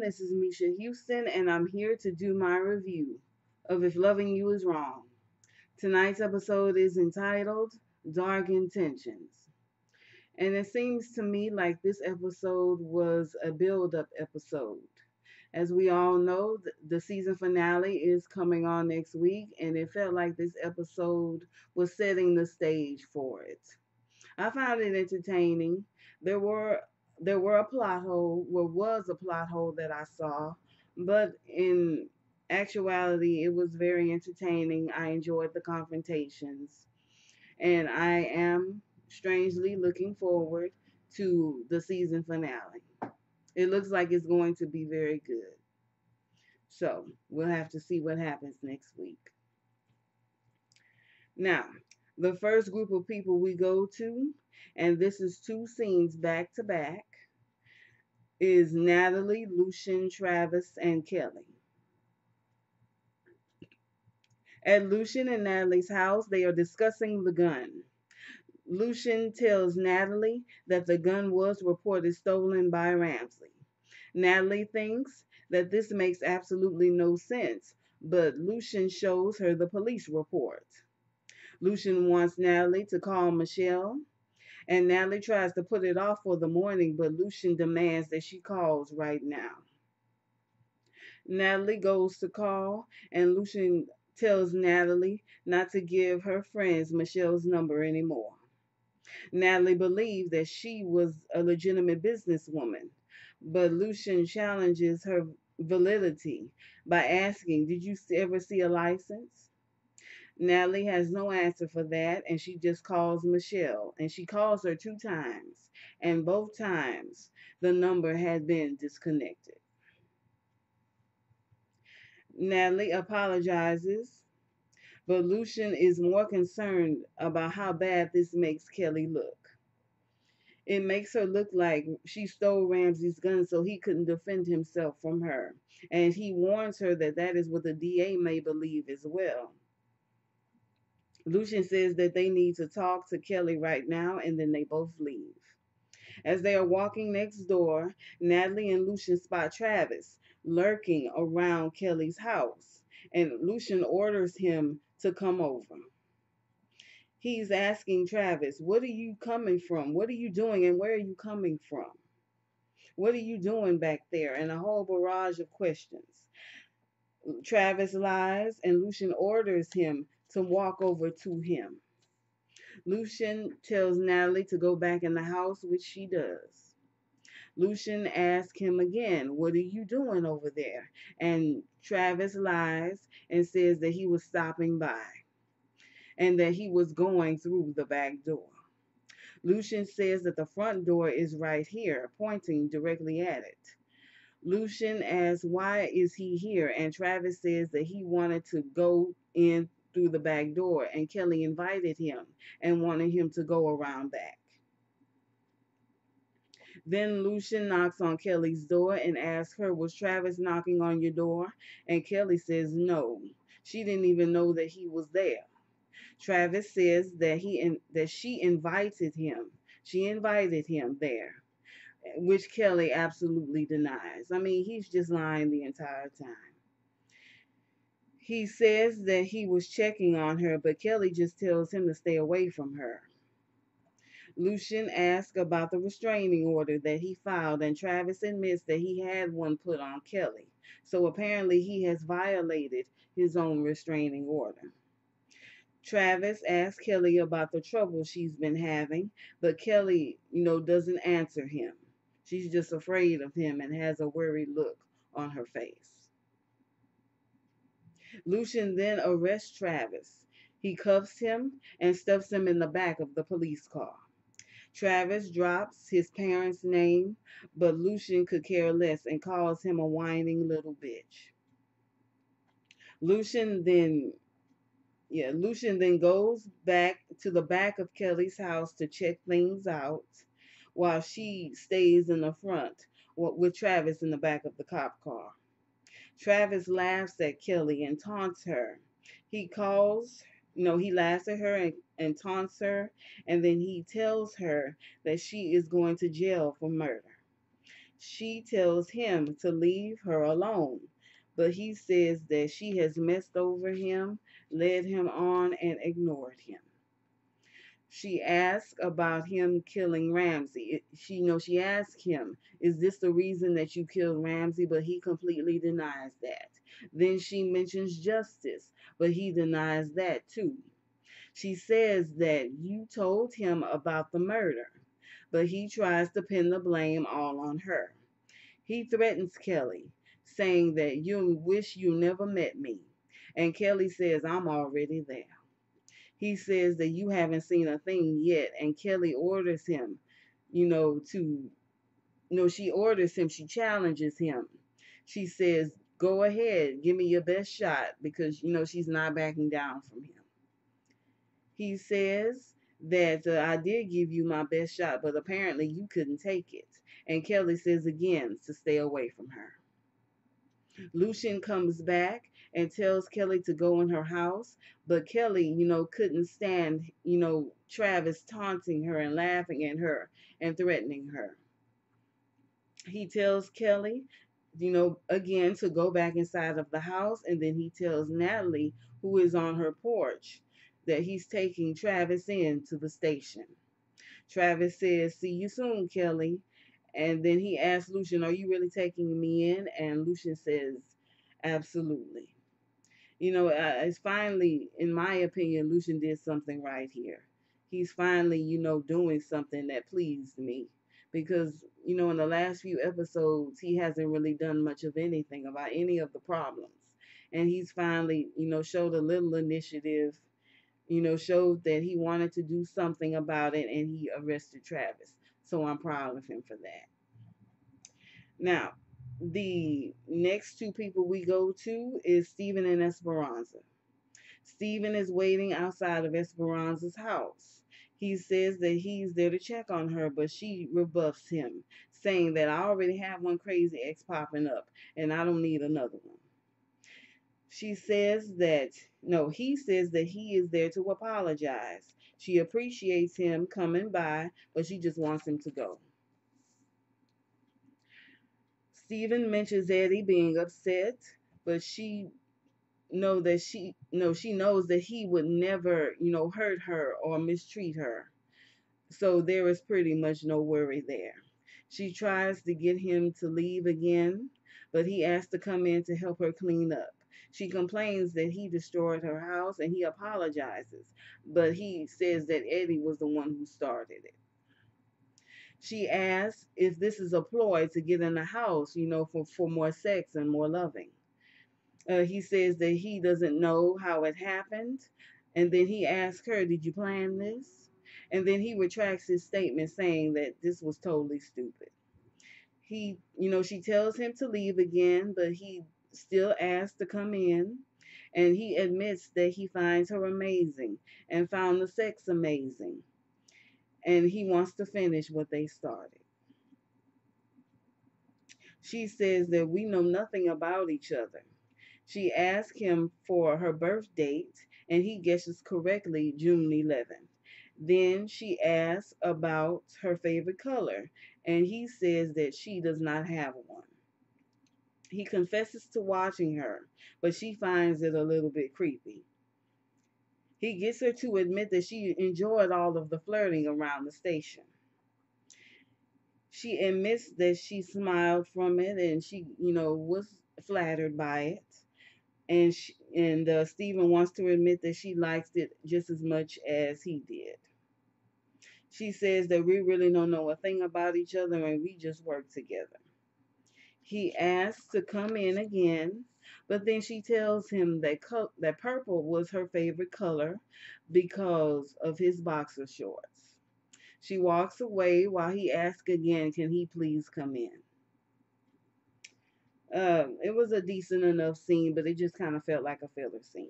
This is Misha Houston, and I'm here to do my review of If Loving You Is Wrong. Tonight's episode is entitled Dark Intentions. And it seems to me like this episode was a build up episode. As we all know, the season finale is coming on next week, and it felt like this episode was setting the stage for it. I found it entertaining. There were there were a plot hole, well, was a plot hole that I saw, but in actuality, it was very entertaining. I enjoyed the confrontations, and I am strangely looking forward to the season finale. It looks like it's going to be very good. So we'll have to see what happens next week. Now, the first group of people we go to, and this is two scenes back to back, is Natalie, Lushion, Travis, and Kelly. At Lushion and Natalie's house, they are discussing the gun. Lushion tells Natalie that the gun was reported stolen by Ramsey. Natalie thinks that this makes absolutely no sense, but Lushion shows her the police report. Lushion wants Natalie to call Michelle, and Natalie tries to put it off for the morning, but Lushion demands that she calls right now. Natalie goes to call, and Lushion tells Natalie not to give her friends Michelle's number anymore. Natalie believed that she was a legitimate businesswoman, but Lushion challenges her validity by asking, "Did you ever see a license?" Natalie has no answer for that, and she just calls Michelle. And she calls her 2 times, and both times the number had been disconnected. Natalie apologizes, but Lushion is more concerned about how bad this makes Kelly look. It makes her look like she stole Ramsey's gun so he couldn't defend himself from her. And he warns her that that is what the DA may believe as well. Lushion says that they need to talk to Kelly right now, and then they both leave. As they are walking next door, Natalie and Lushion spot Travis lurking around Kelly's house, and Lushion orders him to come over. He's asking Travis, "What are you coming from? What are you doing, and where are you coming from? What are you doing back there?" And a whole barrage of questions. Travis lies, and Lushion orders him to walk over to him. Lushion tells Natalie to go back in the house, which she does. Lushion asks him again, "What are you doing over there?" And Travis lies and says that he was stopping by and that he was going through the back door. Lushion says that the front door is right here, pointing directly at it. Lushion asks why is he here, and Travis says that he wanted to go in through the back door, and Kelly invited him and wanted him to go around back. Then Lushion knocks on Kelly's door and asks her, "Was Travis knocking on your door?" And Kelly says no. She didn't even know that he was there. Travis says that she invited him. She invited him there, which Kelly absolutely denies. I mean, he's just lying the entire time. He says that he was checking on her, but Kelly just tells him to stay away from her. Lushion asks about the restraining order that he filed, and Travis admits that he had one put on Kelly. So apparently he has violated his own restraining order. Travis asks Kelly about the trouble she's been having, but Kelly, doesn't answer him. She's just afraid of him and has a worried look on her face. Lushion then arrests Travis. He cuffs him and stuffs him in the back of the police car. Travis drops his parents' name, but Lushion could care less and calls him a whining little bitch. Lushion then Lushion then goes back to the back of Kelly's house to check things out while she stays in the front with Travis in the back of the cop car. Travis laughs at Kelly and taunts her. He calls, he laughs at her and taunts her, and then he tells her that she is going to jail for murder. She tells him to leave her alone, but he says that she has messed over him, led him on, and ignored him. She asks about him killing Ramsey. She asks him, "Is this the reason that you killed Ramsey?" But he completely denies that. Then she mentions justice, but he denies that too. She says that you told him about the murder, but he tries to pin the blame all on her. He threatens Kelly, saying that you wish you never met me. And Kelly says, "I'm already there." He says that you haven't seen a thing yet, and Kelly orders him, to, she orders him, she challenges him. She says, "Go ahead, give me your best shot," because, she's not backing down from him. He says that I did give you my best shot, but apparently you couldn't take it. And Kelly says again to stay away from her. Lucian comes back and tells Kelly to go in her house, but Kelly, couldn't stand, Travis taunting her and laughing at her and threatening her. He tells Kelly, again to go back inside of the house, and then he tells Natalie, who is on her porch, that he's taking Travis in to the station. Travis says, "See you soon, Kelly." And then he asks Lucian, "Are you really taking me in?" And Lucian says, "Absolutely." It's finally, in my opinion, Lucian did something right here. He's finally, doing something that pleased me. Because, in the last few episodes, he hasn't really done much of anything about any of the problems. And he's finally, showed a little initiative, showed that he wanted to do something about it, and he arrested Travis. So I'm proud of him for that. Now, the next two people we go to is Stephen and Esperanza. Stephen is waiting outside of Esperanza's house. He says that he's there to check on her, but she rebuffs him, saying that I already have one crazy ex popping up, and I don't need another one. She says that, no, he says that he is there to apologize. She appreciates him coming by, but she just wants him to go. Stephen mentions Eddie being upset, but she knows that he would never, hurt her or mistreat her. So there is pretty much no worry there. She tries to get him to leave again, but he asks to come in to help her clean up. She complains that he destroyed her house and he apologizes, but he says that Eddie was the one who started it. She asks if this is a ploy to get in the house, for more sex and more loving. He says that he doesn't know how it happened. And then he asks her, "Did you plan this?" And then he retracts his statement saying that this was totally stupid. She tells him to leave again, but he still asks to come in. And he admits that he finds her amazing and found the sex amazing. And he wants to finish what they started. She says that we know nothing about each other. She asks him for her birth date, and he guesses correctly June 11th. Then she asks about her favorite color, and he says that she does not have one. He confesses to watching her, but she finds it a little bit creepy. He gets her to admit that she enjoyed all of the flirting around the station. She admits that she smiled from it and she, was flattered by it. And Stephen wants to admit that she likes it just as much as he did. She says that we really don't know a thing about each other and we just work together. He asks to come in again, but then she tells him that purple was her favorite color because of his boxer shorts. She walks away while he asks again, can he please come in? It was a decent enough scene, but it just kind of felt like a filler scene.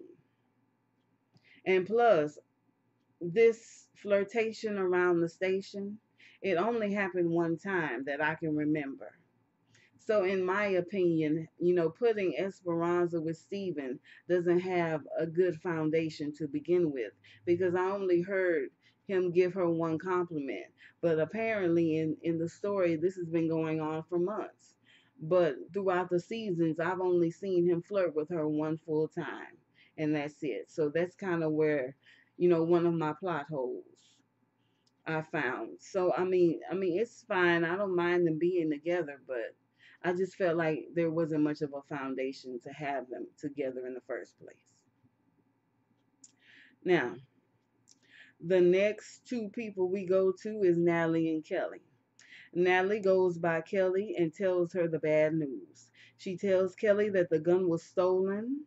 And plus, this flirtation around the station, it only happened one time that I can remember. So, in my opinion, putting Esperanza with Steven doesn't have a good foundation to begin with because I only heard him give her one compliment. But apparently, in the story, this has been going on for months. But throughout the seasons, I've only seen him flirt with her one full time, and that's it. So, that's kind of where, one of my plot holes I found. So I mean it's fine. I don't mind them being together, but I just felt like there wasn't much of a foundation to have them together in the first place. Now, the next two people we go to is Natalie and Kelly. Natalie goes by Kelly and tells her the bad news. She tells Kelly that the gun was stolen,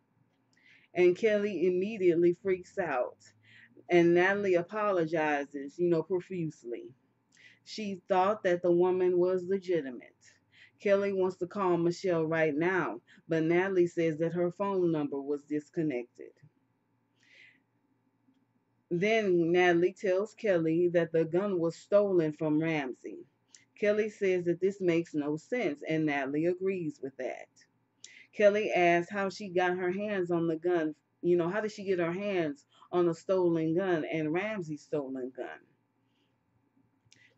and Kelly immediately freaks out. And Natalie apologizes, profusely. She thought that the woman was legitimate. Kelly wants to call Michelle right now, but Natalie says that her phone number was disconnected. Then Natalie tells Kelly that the gun was stolen from Ramsey. Kelly says that this makes no sense, and Natalie agrees with that. Kelly asks how she got her hands on the gun. How did she get her hands on a stolen gun and Ramsey's stolen gun?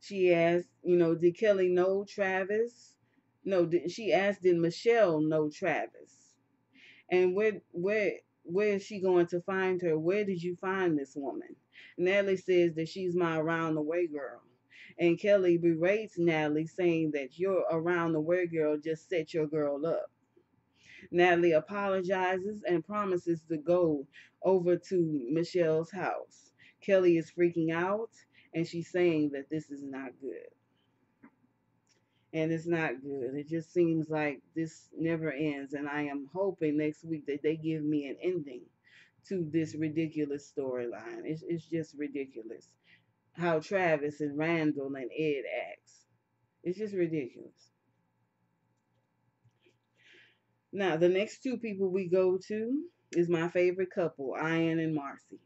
She asked, did Kelly know Travis? No, she asked, did Michelle know Travis? And where is she going to find her? Where did you find this woman? Natalie says that she's my around the way girl. And Kelly berates Natalie, saying that your around the way girl just set your girl up. Natalie apologizes and promises to go over to Michelle's house. Kelly is freaking out and she's saying that this is not good. And it's not good. It just seems like this never ends. And I am hoping next week that they give me an ending to this ridiculous storyline. It's just ridiculous how Travis and Randall and Ed acts. It's just ridiculous. Now, the next two people we go to is my favorite couple, Ian and Marcy.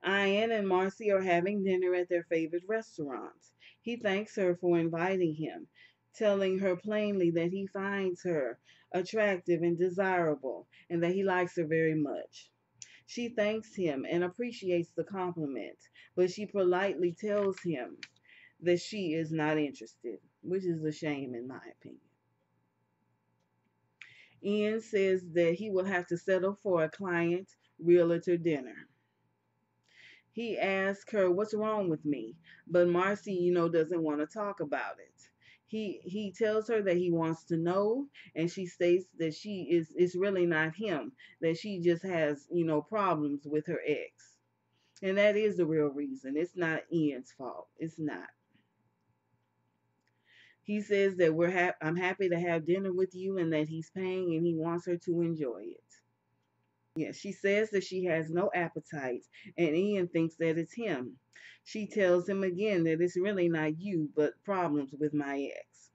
Ian and Marcy are having dinner at their favorite restaurant. He thanks her for inviting him, telling her plainly that he finds her attractive and desirable and that he likes her very much. She thanks him and appreciates the compliment, but she politely tells him that she is not interested, which is a shame in my opinion. Ian says that he will have to settle for a client realtor dinner. He asks her what's wrong with me, but Marcy, doesn't want to talk about it. He tells her that he wants to know, and she states that she is it's really not him, that she just has, problems with her ex. And that is the real reason. It's not Ian's fault. It's not. He says that I'm happy to have dinner with you and that he's paying and he wants her to enjoy it. Yeah, she says that she has no appetite, and Ian thinks that it's him. She tells him again that it's really not you, but problems with my ex.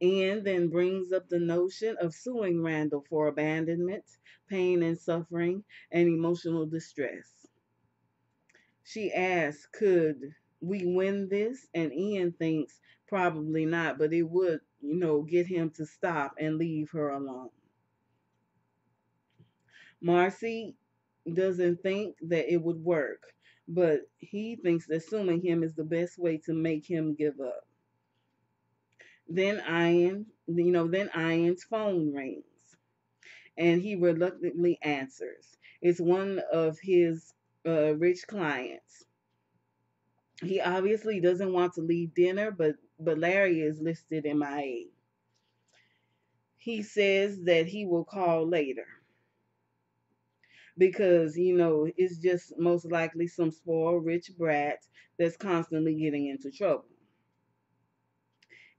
Ian then brings up the notion of suing Randall for abandonment, pain and suffering, and emotional distress. She asks, could we win this? And Ian thinks probably not, but it would, get him to stop and leave her alone. Marcy doesn't think that it would work, but he thinks that suing him is the best way to make him give up. Then Ian's phone rings and he reluctantly answers. It's one of his rich clients. He obviously doesn't want to leave dinner, but Larry is listed MIA. He says that he will call later because it's just most likely some spoiled rich brat that's constantly getting into trouble.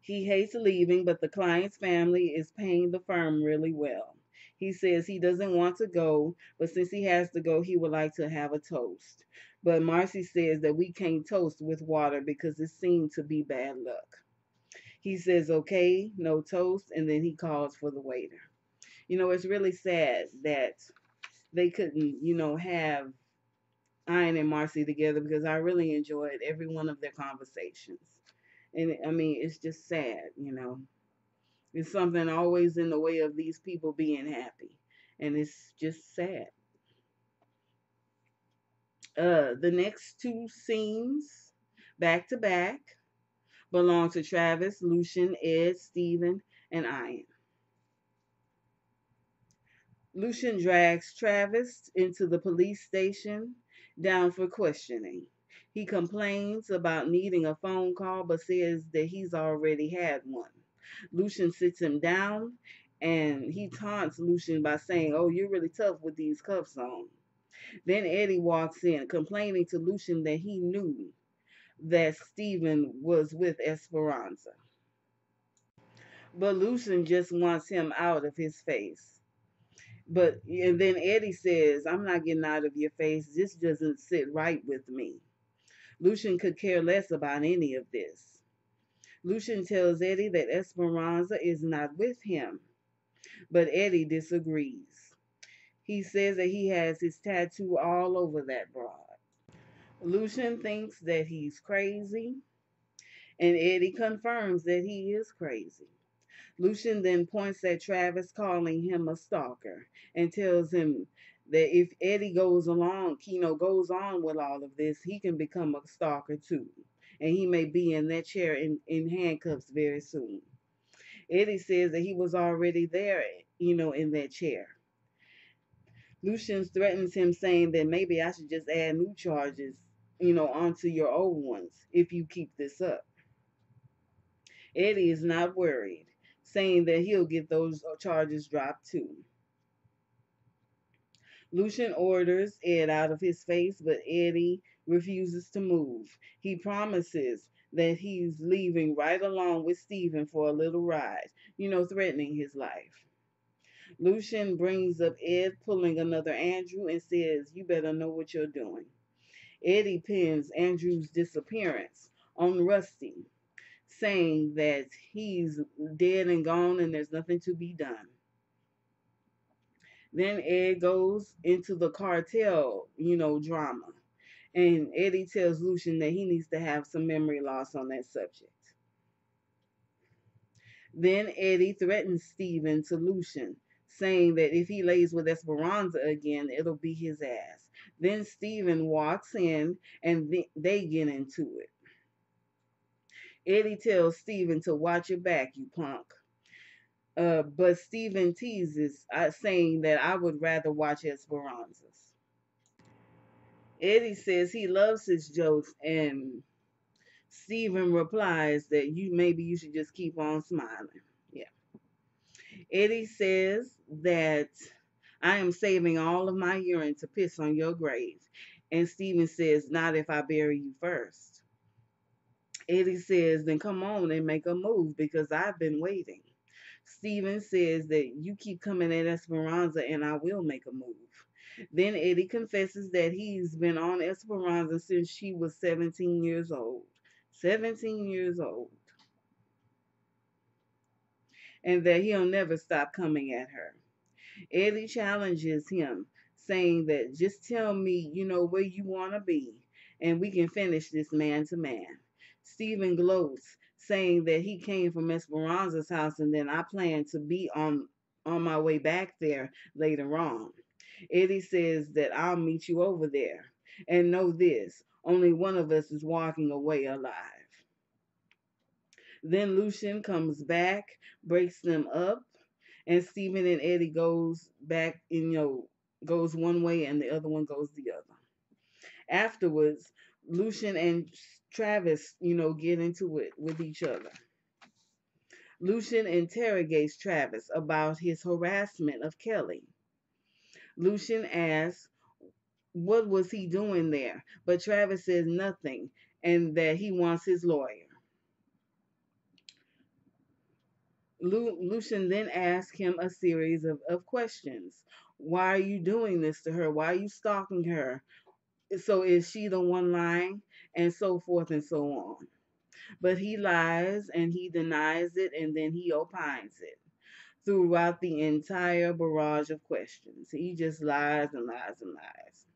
He hates leaving, but the client's family is paying the firm really well. He says he doesn't want to go, but since he has to go, he would like to have a toast. But Marcy says that we can't toast with water because it seemed to be bad luck. He says, okay, no toast, and then he calls for the waiter. It's really sad that they couldn't, have Ian and Marcy together because I really enjoyed every one of their conversations. And I mean, it's just sad. It's something always in the way of these people being happy. And it's just sad. The next two scenes, back to back, belong to Travis, Lucian, Ed, Steven, and Ian. Lucian drags Travis into the police station down for questioning. He complains about needing a phone call but says that he's already had one. Lucian sits him down and he taunts Lucian by saying, "Oh, you're really tough with these cuffs on." Then Eddie walks in, complaining to Lucian that he knew that Stephen was with Esperanza. But Lucian just wants him out of his face. But and then Eddie says, "I'm not getting out of your face. This doesn't sit right with me." Lucian could care less about any of this. Lucian tells Eddie that Esperanza is not with him, but Eddie disagrees. He says that he has his tattoo all over that broad. Lucian thinks that he's crazy, and Eddie confirms that he is crazy. Lucian then points at Travis, calling him a stalker, and tells him that if Eddie goes on with all of this, he can become a stalker too. And he may be in that chair in handcuffs very soon. Eddie says that he was already there, in that chair. Lucian threatens him, saying that maybe I should just add new charges, onto your old ones if you keep this up. Eddie is not worried, saying that he'll get those charges dropped too. Lucian orders Ed out of his face, but Eddie refuses to move. He promises that he's leaving right along with Stephen for a little ride, threatening his life. Lucian brings up Ed pulling another Andrew and says, "You better know what you're doing." Eddie pins Andrew's disappearance on Rusty, saying that he's dead and gone and there's nothing to be done. Then Ed goes into the cartel, drama. And Eddie tells Lucian that he needs to have some memory loss on that subject. Then Eddie threatens Steven to Lucian, saying that if he lays with Esperanza again, it'll be his ass. Then Steven walks in and they get into it. Eddie tells Steven to watch your back, you punk. But Steven teases, saying that I would rather watch Esperanza's. Eddie says he loves his jokes, and Steven replies that maybe you should just keep on smiling. Yeah. Eddie says that I am saving all of my urine to piss on your grave. And Steven says, not if I bury you first. Eddie says, then come on and make a move because I've been waiting. Steven says that you keep coming at Esperanza and I will make a move. Then Eddie confesses that he's been on Esperanza since she was 17 years old. 17 years old. And that he'll never stop coming at her. Eddie challenges him, saying that just tell me, where you want to be, and we can finish this man to man. Stephen gloats, saying that he came from Esperanza's house and then I plan to be on my way back there later on. Eddie says that I'll meet you over there. And know this, only one of us is walking away alive. Then Lucian comes back, breaks them up, and Stephen and Eddie goes back, goes one way and the other one goes the other. Afterwards, Lucian and Travis, get into it with each other. Lucian interrogates Travis about his harassment of Kelly. Lucian asks, what was he doing there? But Travis says nothing and that he wants his lawyer. Lucian then asks him a series of questions. Why are you doing this to her? Why are you stalking her? So is she the one lying? And so forth and so on. But he lies and he denies it and then he opines it throughout the entire barrage of questions. He just lies and lies and lies.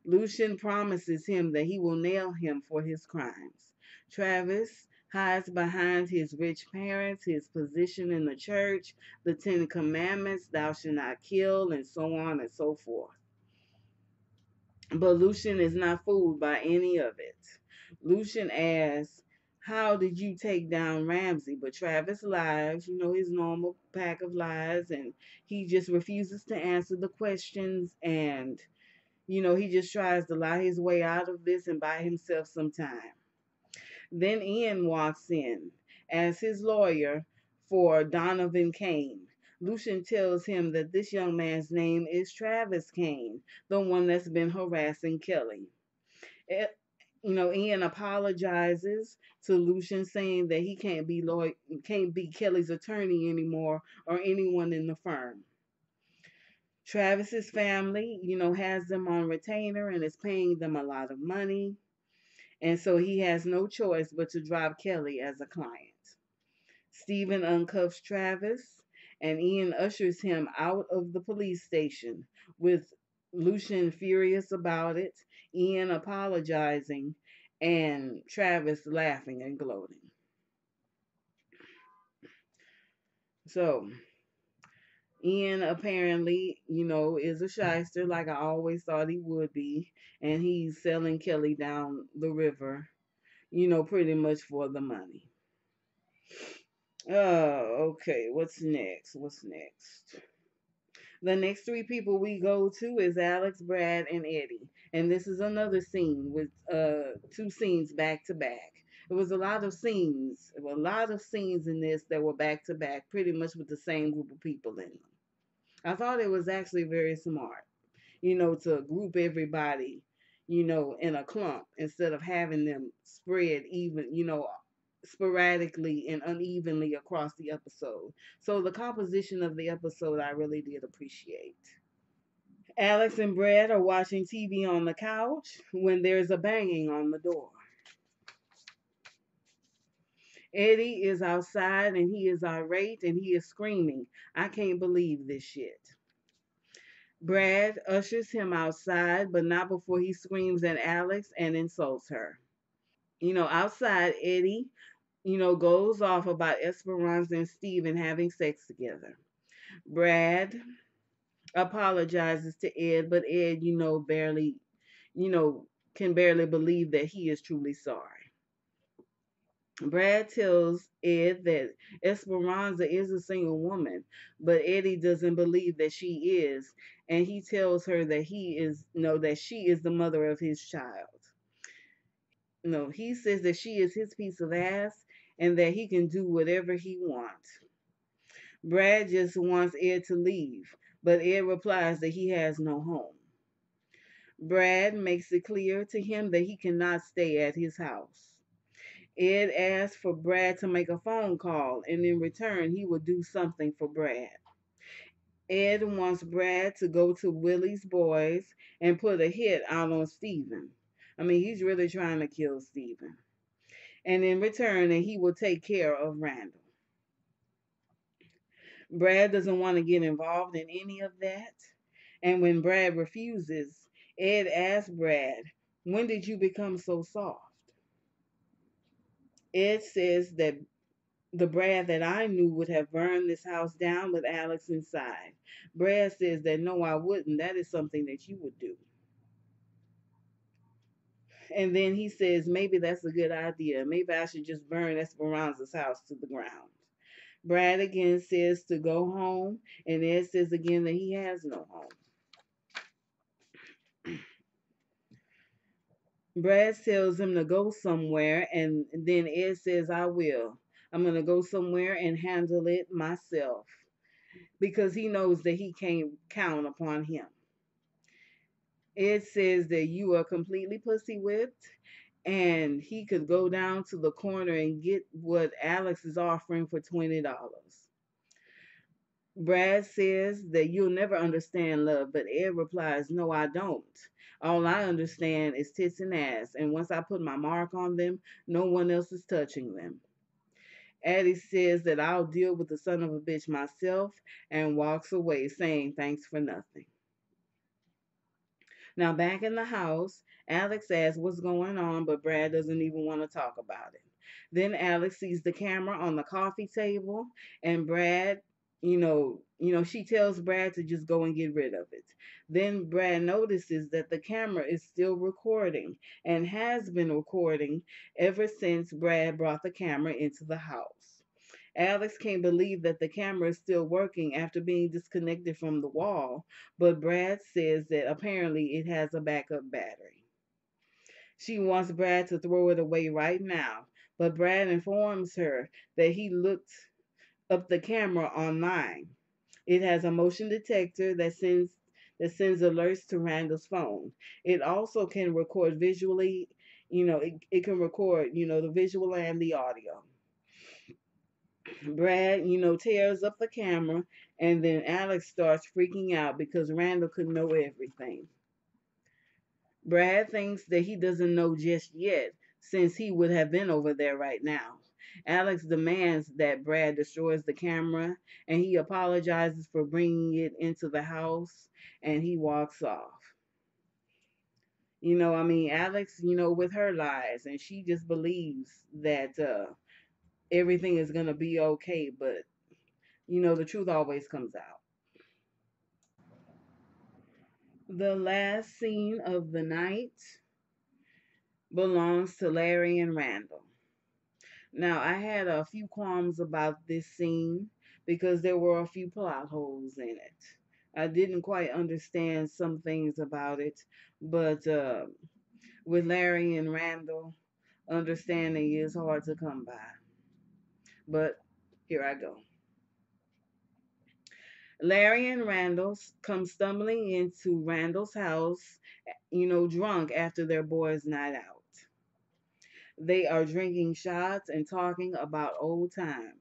Lucian promises him that he will nail him for his crimes. Travis hides behind his rich parents, his position in the church, the Ten Commandments, thou shalt not kill, and so on and so forth. But Lucian is not fooled by any of it. Lucian asks, how did you take down Ramsey? But Travis lies, his normal pack of lies, and he just refuses to answer the questions, and he just tries to lie his way out of this and buy himself some time. Then Ian walks in as his lawyer for Donovan Kane. Lucian tells him that this young man's name is Travis Kane, the one that's been harassing Kelly. Eh, Ian apologizes to Lucian, saying that he can't be Kelly's attorney anymore or anyone in the firm. Travis's family, has them on retainer and is paying them a lot of money. And so he has no choice but to drop Kelly as a client. Stephen uncuffs Travis, and Ian ushers him out of the police station, with Lucian furious about it, Ian apologizing, and Travis laughing and gloating. So, Ian apparently, is a shyster like I always thought he would be, and he's selling Kelly down the river, pretty much for the money. Okay, what's next? What's next? The next three people we go to is Alex, Brad, and Eddie. And this is another scene with two scenes back to back. It was a lot of scenes. There were a lot of scenes in this that were back to back, pretty much with the same group of people in them. I thought it was actually very smart, to group everybody, in a clump instead of having them spread even, sporadically and unevenly across the episode. So the composition of the episode I really did appreciate. Alex and Brad are watching TV on the couch when there's a banging on the door. Eddie is outside and he is irate and he is screaming, I can't believe this shit. Brad ushers him outside, but not before he screams at Alex and insults her. Outside, Eddie, goes off about Esperanza and Steven having sex together. Brad apologizes to Ed, but Ed, barely, you know, can barely believe that he is truly sorry. Brad tells Ed that Esperanza is a single woman, but Eddie doesn't believe that she is, and he tells her that that she is the mother of his child. No, he says that she is his piece of ass and that he can do whatever he wants. Brad just wants Ed to leave, but Ed replies that he has no home. Brad makes it clear to him that he cannot stay at his house. Ed asks for Brad to make a phone call, and in return, he will do something for Brad. Ed wants Brad to go to Willie's boys and put a hit out on Steven. I mean, he's really trying to kill Steven. And in return, he will take care of Randall. Brad doesn't want to get involved in any of that. And when Brad refuses, Ed asks Brad, when did you become so soft? Ed says that the Brad that I knew would have burned this house down with Alex inside. Brad says that no, I wouldn't. That is something that you would do. And then he says, maybe that's a good idea. Maybe I should just burn Esperanza's house to the ground. Brad again says to go home, and Ed says again that he has no home. Brad tells him to go somewhere, and then Ed says, I will. I'm going to go somewhere and handle it myself because he knows that he can't count upon him. Ed says that you are completely pussy whipped and he could go down to the corner and get what Alex is offering for $20. Brad says that you'll never understand love, but Ed replies, no, I don't. All I understand is tits and ass, and once I put my mark on them, no one else is touching them. Addie says that I'll deal with the son of a bitch myself and walks away saying thanks for nothing. Now back in the house, Alex asks what's going on, but Brad doesn't even want to talk about it. Then Alex sees the camera on the coffee table, and Brad, she tells Brad to just go and get rid of it. Then Brad notices that the camera is still recording and has been recording ever since Brad brought the camera into the house. Alex can't believe that the camera is still working after being disconnected from the wall, but Brad says that apparently it has a backup battery. She wants Brad to throw it away right now, but Brad informs her that he looked up the camera online. It has a motion detector that sends alerts to Randall's phone. It also can record visually, it can record, the visual and the audio. Brad, tears up the camera, and then Alex starts freaking out because Randall could know everything. Brad thinks that he doesn't know just yet, since he would have been over there right now. Alex demands that Brad destroys the camera, and he apologizes for bringing it into the house, and he walks off. Alex, with her lies, and she just believes that everything is going to be okay, but, the truth always comes out. The last scene of the night belongs to Larry and Randall. Now, I had a few qualms about this scene because there were a few plot holes in it. I didn't quite understand some things about it, but with Larry and Randall, understanding is hard to come by. But here I go. Larry and Randall come stumbling into Randall's house, drunk after their boys' night out. They are drinking shots and talking about old times.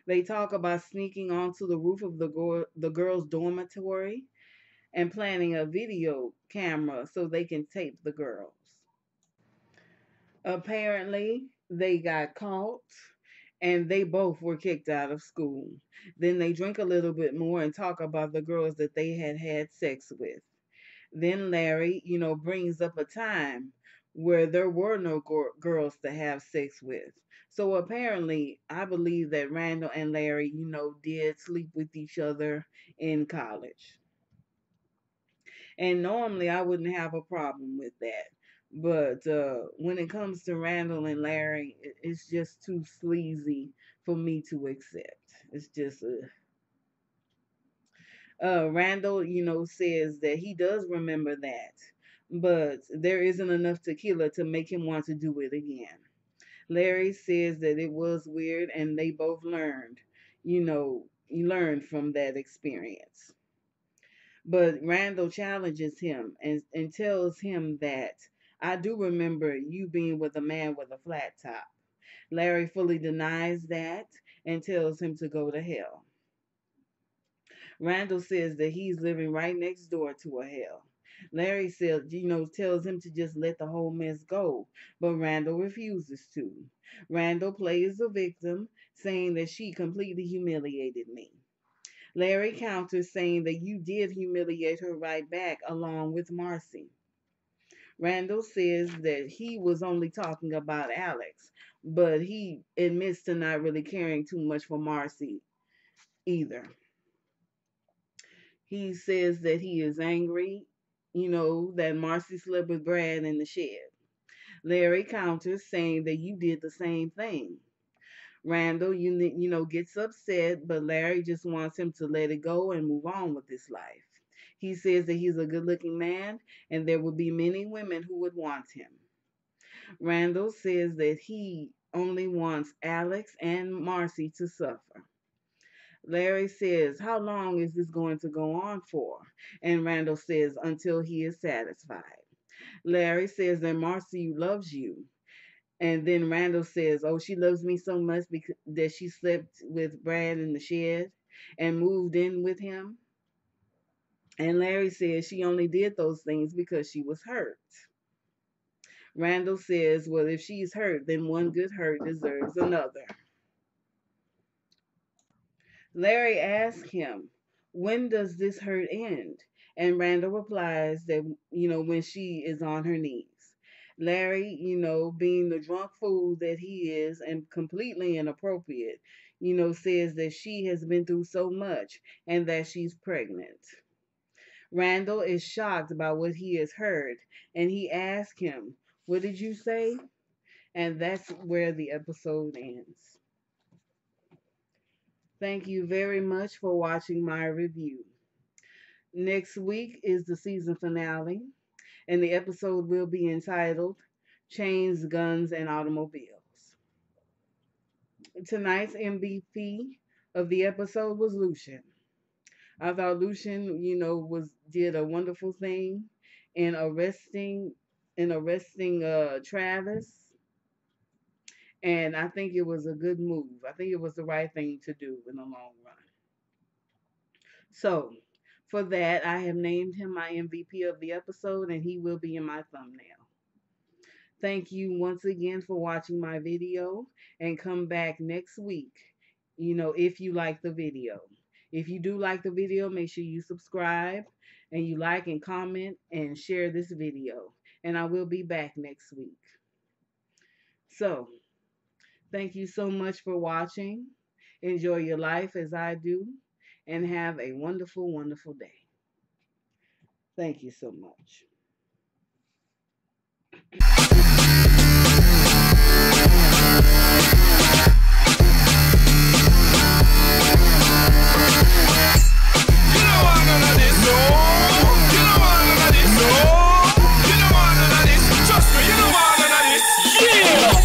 They talk about sneaking onto the roof of the girls' dormitory and planning a video camera so they can tape the girls. Apparently, they got caught and they both were kicked out of school. Then they drink a little bit more and talk about the girls that they had had sex with. Then Larry, brings up a time where there were no girls to have sex with. So apparently, I believe that Randall and Larry, did sleep with each other in college. And normally, I wouldn't have a problem with that. But when it comes to Randall and Larry, it's just too sleazy for me to accept. It's just Randall, says that he does remember that, but there isn't enough tequila to make him want to do it again. Larry says that it was weird and they both learned from that experience. But Randall challenges him and tells him that I do remember you being with a man with a flat top. Larry fully denies that and tells him to go to hell. Randall says that he's living right next door to a hell. Larry says, tells him to just let the whole mess go, but Randall refuses to. Randall plays the victim, saying that she completely humiliated me. Larry counters, saying that you did humiliate her right back along with Marcy. Randall says that he was only talking about Alex, but he admits to not really caring too much for Marcy either. He says that he is angry, that Marcy slept with Brad in the shed. Larry counters, saying that you did the same thing. Randall, gets upset, but Larry just wants him to let it go and move on with his life. He says that he's a good looking man and there would be many women who would want him. Randall says that he only wants Alex and Marcy to suffer. Larry says, how long is this going to go on for? And Randall says, until he is satisfied. Larry says that Marcy loves you. And then Randall says, oh, she loves me so much because that she slept with Brad in the shed and moved in with him. And Larry says she only did those things because she was hurt. Randall says, well, if she's hurt, then one good hurt deserves another. Larry asks him, when does this hurt end? And Randall replies that, when she is on her knees. Larry, being the drunk fool that he is and completely inappropriate, says that she has been through so much and that she's pregnant. Randall is shocked by what he has heard and he asks him, "What did you say?" And that's where the episode ends. Thank you very much for watching my review. Next week is the season finale, and the episode will be entitled Chains, Guns, and Automobiles. Tonight's MVP of the episode was Lushion. I thought Lushion, did a wonderful thing in arresting Travis, and I think it was a good move. I think it was the right thing to do in the long run. So, for that, I have named him my MVP of the episode, and he will be in my thumbnail. Thank you once again for watching my video, and come back next week, if you like the video. If you do like the video, make sure you subscribe and you like and comment and share this video. And I will be back next week. So, thank you so much for watching. Enjoy your life as I do, and have a wonderful, wonderful day. Thank you so much. You know I'm gonna this. No.